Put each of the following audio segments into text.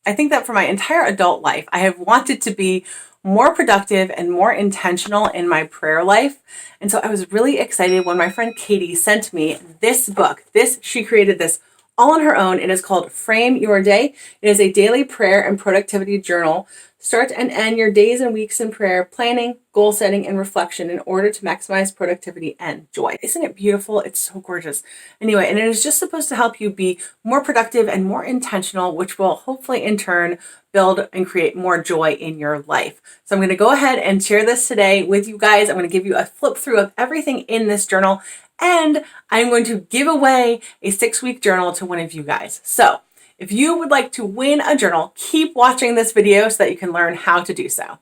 I think that for my entire adult life, I have wanted to be more productive and more intentional in my prayer life. And so I was really excited when my friend Katie sent me this book. She created this all on her own. It is called Frame Your Day. It is a daily prayer and productivity journal. Start and end your days and weeks in prayer, planning, goal setting, and reflection in order to maximize productivity and joy. Isn't it beautiful? It's so gorgeous. Anyway, and it is just supposed to help you be more productive and more intentional, which will hopefully in turn build and create more joy in your life. So I'm going to go ahead and share this today with you guys. I'm going to give you a flip through of everything in this journal, and I'm going to give away a 6-week journal to one of you guys. So if you would like to win a journal, keep watching this video so that you can learn how to do so.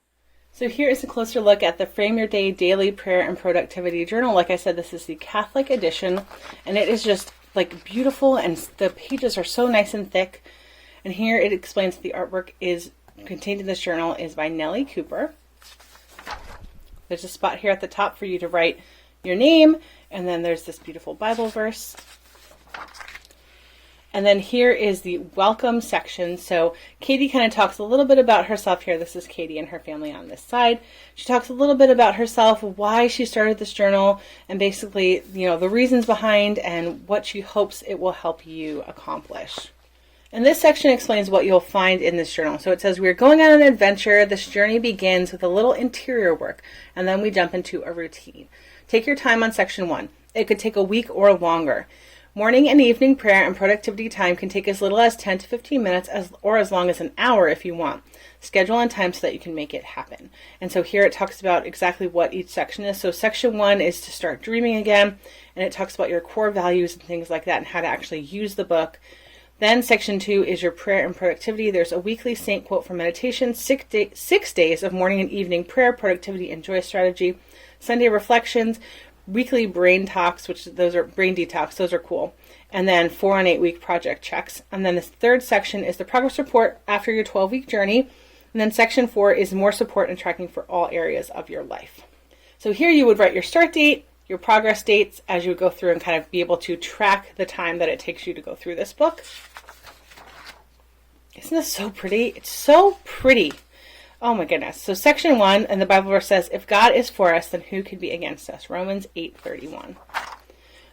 So here is a closer look at the Frame Your Day Daily Prayer and Productivity Journal. Like I said, this is the Catholic edition, and it is just like beautiful, and the pages are so nice and thick. And here it explains the artwork is contained in this journal is by Nellie Cooper. There's a spot here at the top for you to write your name, and then there's this beautiful Bible verse. And then here is the welcome section. So Katie kind of talks a little bit about herself here. This is Katie and her family on this side. She talks a little bit about herself, why she started this journal, and basically, the reasons behind and what she hopes it will help you accomplish. And this section explains what you'll find in this journal. So it says, we're going on an adventure. This journey begins with a little interior work, and then we jump into a routine. Take your time on section 1. It could take a week or longer. Morning and evening prayer and productivity time can take as little as 10 to 15 minutes or as long as an hour if you want. Schedule and time so that you can make it happen. And so here it talks about exactly what each section is. So section 1 is to start dreaming again, and it talks about your core values and things like that and how to actually use the book. Then section 2 is your prayer and productivity. There's a weekly saint quote for meditation, 6 days of morning and evening prayer, productivity, and joy strategy, Sunday reflections, weekly brain talks, those are brain detox, those are cool. And then 4 on 8 week project checks. And then this third section is the progress report after your 12-week journey. And then section 4 is more support and tracking for all areas of your life. So here you would write your start date, your progress dates as you go through and kind of be able to track the time that it takes you to go through this book. Isn't this so pretty? It's so pretty. Oh my goodness. So section 1, and the Bible verse says, if God is for us, then who could be against us? Romans 8:31.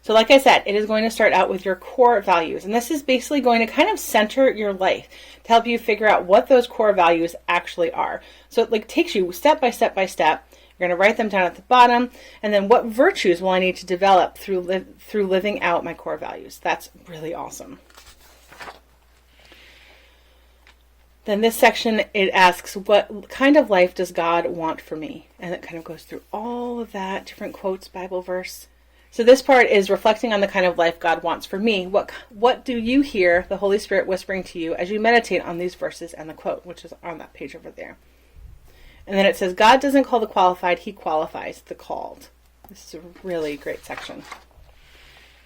So like I said, it is going to start out with your core values. And this is basically going to kind of center your life to help you figure out what those core values actually are. So it takes you step by step by step. You're going to write them down at the bottom. And then what virtues will I need to develop through living out my core values? That's really awesome. Then this section, it asks, what kind of life does God want for me? And it kind of goes through all of that, different quotes, Bible verse. So this part is reflecting on the kind of life God wants for me. What do you hear the Holy Spirit whispering to you as you meditate on these verses and the quote, which is on that page over there. And then it says, God doesn't call the qualified, he qualifies the called. This is a really great section.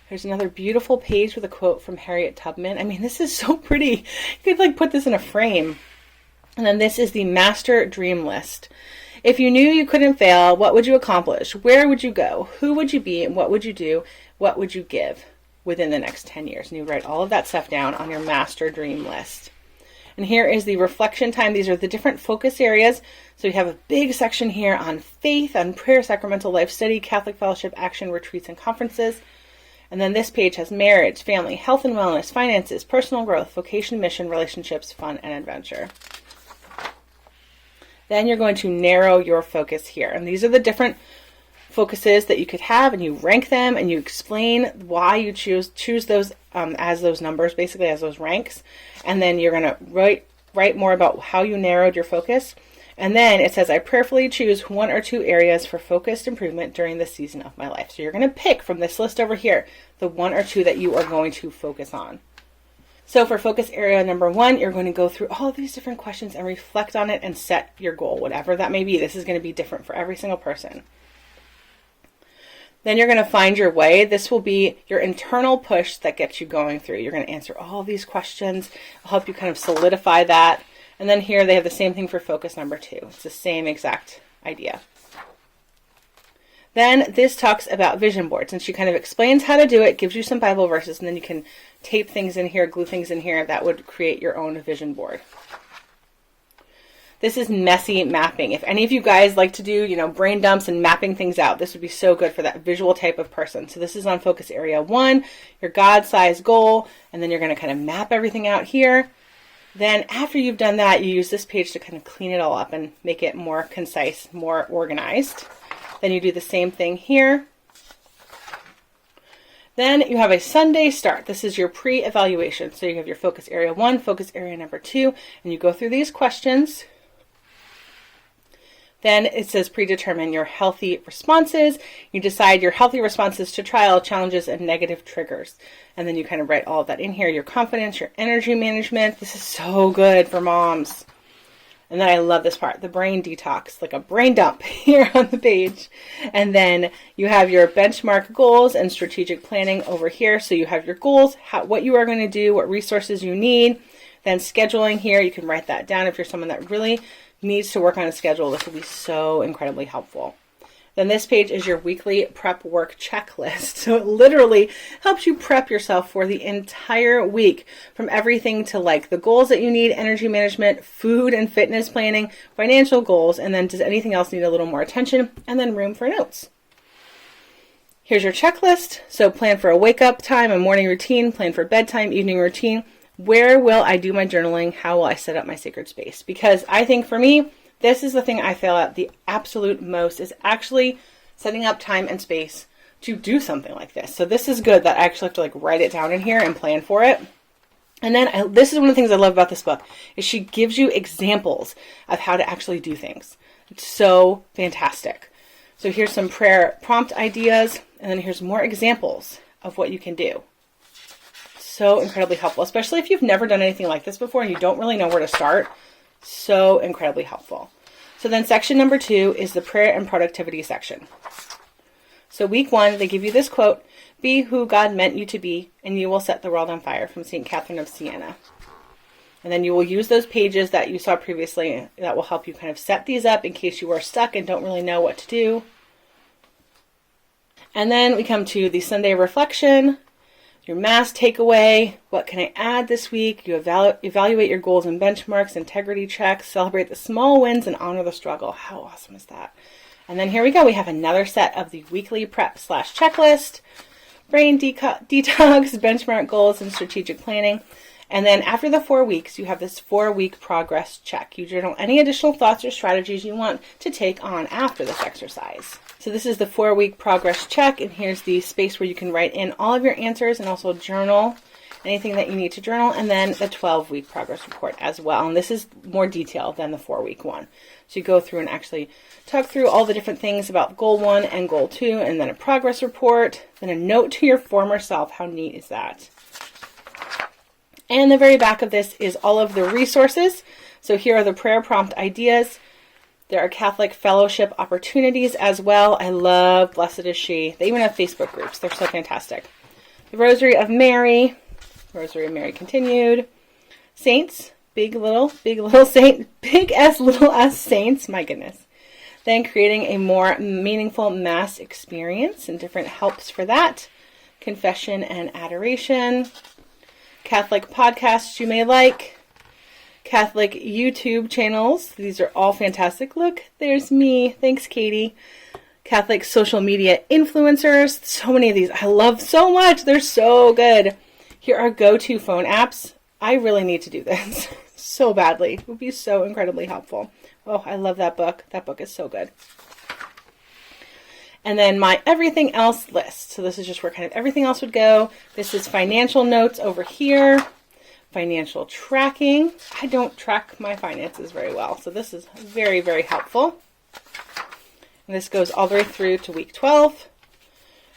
There's another beautiful page with a quote from Harriet Tubman. I mean, this is so pretty. You could put this in a frame. And then this is the master dream list. If you knew you couldn't fail, what would you accomplish? Where would you go? Who would you be? And what would you do? What would you give within the next 10 years? And you write all of that stuff down on your master dream list. And here is the reflection time. These are the different focus areas. So you have a big section here on faith, on prayer, sacramental life study, Catholic fellowship, action, retreats, and conferences. And then this page has marriage, family, health and wellness, finances, personal growth, vocation, mission, relationships, fun, and adventure. Then you're going to narrow your focus here. And these are the different focuses that you could have, and you rank them, and you explain why you choose those as those numbers, basically as those ranks. And then you're going to write more about how you narrowed your focus. And then it says, I prayerfully choose 1 or 2 areas for focused improvement during this season of my life. So you're going to pick from this list over here, the 1 or 2 that you are going to focus on. So for focus area number 1, you're going to go through all these different questions and reflect on it and set your goal, whatever that may be. This is going to be different for every single person. Then you're going to find your way. This will be your internal push that gets you going through. You're going to answer all these questions. It'll help you kind of solidify that. And then here they have the same thing for focus number 2. It's the same exact idea. Then this talks about vision boards, and she kind of explains how to do it, gives you some Bible verses, and then you can tape things in here, glue things in here that would create your own vision board. This is messy mapping. If any of you guys like to do, brain dumps and mapping things out, this would be so good for that visual type of person. So this is on focus area 1, your God-sized goal, and then you're going to kind of map everything out here. Then after you've done that, you use this page to kind of clean it all up and make it more concise, more organized. Then you do the same thing here. Then you have a Sunday start. This is your pre-evaluation. So you have your focus area 1, focus area number 2, and you go through these questions. Then it says predetermine your healthy responses. You decide your healthy responses to trial, challenges, and negative triggers. And then you kind of write all of that in here. Your confidence, your energy management. This is so good for moms. And then I love this part, the brain detox, like a brain dump here on the page. And then you have your benchmark goals and strategic planning over here. So you have your goals, what you are going to do, what resources you need. Then scheduling here, you can write that down if you're someone that really needs to work on a schedule. This will be so incredibly helpful. Then this page is your weekly prep work checklist. So it literally helps you prep yourself for the entire week, from everything to like the goals that you need, energy management, food and fitness planning, financial goals, and then does anything else need a little more attention, and then room for notes. Here's your checklist. So plan for a wake up time, a morning routine, plan for bedtime, evening routine. Where will I do my journaling? How will I set up my sacred space? Because I think for me, this is the thing I fail at the absolute most, is actually setting up time and space to do something like this. So this is good that I actually have to like write it down in here and plan for it. And then this is one of the things I love about this book, is she gives you examples of how to actually do things. It's so fantastic. So here's some prayer prompt ideas, and then here's more examples of what you can do. So incredibly helpful, especially if you've never done anything like this before and you don't really know where to start. So incredibly helpful. So then section number 2 is the prayer and productivity section. So week 1, they give you this quote, "Be who God meant you to be, and you will set the world on fire," from St. Catherine of Siena. And then you will use those pages that you saw previously that will help you kind of set these up in case you are stuck and don't really know what to do. And then we come to the Sunday reflection. Your mass takeaway, what can I add this week? You evaluate your goals and benchmarks, integrity checks, celebrate the small wins, and honor the struggle. How awesome is that? And then here we go. We have another set of the weekly prep / checklist, brain detox, benchmark goals, and strategic planning. And then after the 4 weeks, you have this 4-week progress check. You journal any additional thoughts or strategies you want to take on after this exercise. So this is the 4-week progress check, and here's the space where you can write in all of your answers and also journal anything that you need to journal, and then the 12-week progress report as well. And this is more detailed than the 4-week one. So you go through and actually talk through all the different things about goal 1 and goal 2, and then a progress report, then a note to your former self. How neat is that? And the very back of this is all of the resources. So here are the prayer prompt ideas. There are Catholic fellowship opportunities as well. I love Blessed is She. They even have Facebook groups. They're so fantastic. The Rosary of Mary. Rosary of Mary continued. Saints. Big little saint. Big S, little s saints. My goodness. Then creating a more meaningful Mass experience and different helps for that. Confession and adoration. Catholic podcasts you may like. Catholic YouTube channels. These are all fantastic. Look, there's me. Thanks, Katie. Catholic social media influencers. So many of these I love so much. They're so good. Here are go-to phone apps. I really need to do this so badly. It would be so incredibly helpful. Oh, I love that book. That book is so good. And then my everything else list. So this is just where kind of everything else would go. This is financial notes over here. Financial tracking. I don't track my finances very well, so this is very, very helpful. And this goes all the way through to week 12.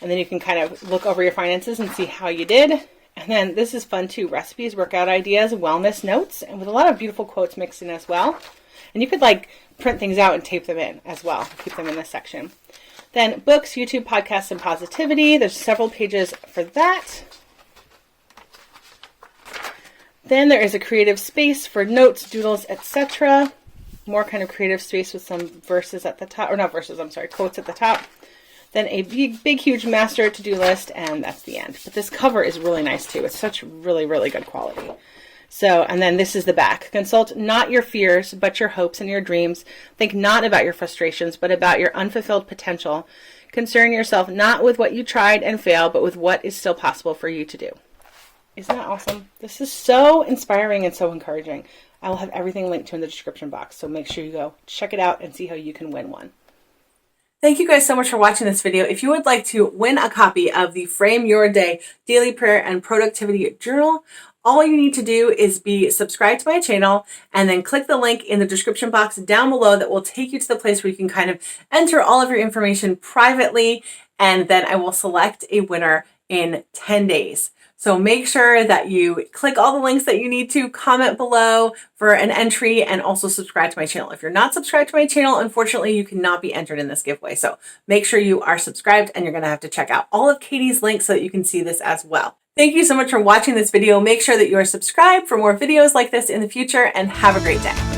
And then you can kind of look over your finances and see how you did. And then this is fun too. Recipes, workout ideas, wellness notes, and with a lot of beautiful quotes mixed in as well. And you could like print things out and tape them in as well. Keep them in this section. Then books, YouTube, podcasts, and positivity. There's several pages for that. Then there is a creative space for notes, doodles, etc. More kind of creative space with some verses at the top, or not verses, I'm sorry, quotes at the top. Then a big, huge master to-do list, and that's the end. But this cover is really nice too. It's such really, really good quality. So, and then this is the back. Consult not your fears, but your hopes and your dreams. Think not about your frustrations, but about your unfulfilled potential. Concern yourself not with what you tried and failed, but with what is still possible for you to do. Isn't that awesome? This is so inspiring and so encouraging. I will have everything linked to in the description box, so make sure you go check it out and see how you can win one. Thank you guys so much for watching this video. If you would like to win a copy of the Frame Your Day Daily Prayer and Productivity Journal, all you need to do is be subscribed to my channel and then click the link in the description box down below that will take you to the place where you can kind of enter all of your information privately, and then I will select a winner in 10 days. So make sure that you click all the links that you need to, comment below for an entry, and also subscribe to my channel. If you're not subscribed to my channel, unfortunately, you cannot be entered in this giveaway. So make sure you are subscribed, and you're going to have to check out all of Katie's links so that you can see this as well. Thank you so much for watching this video. Make sure that you are subscribed for more videos like this in the future, and have a great day.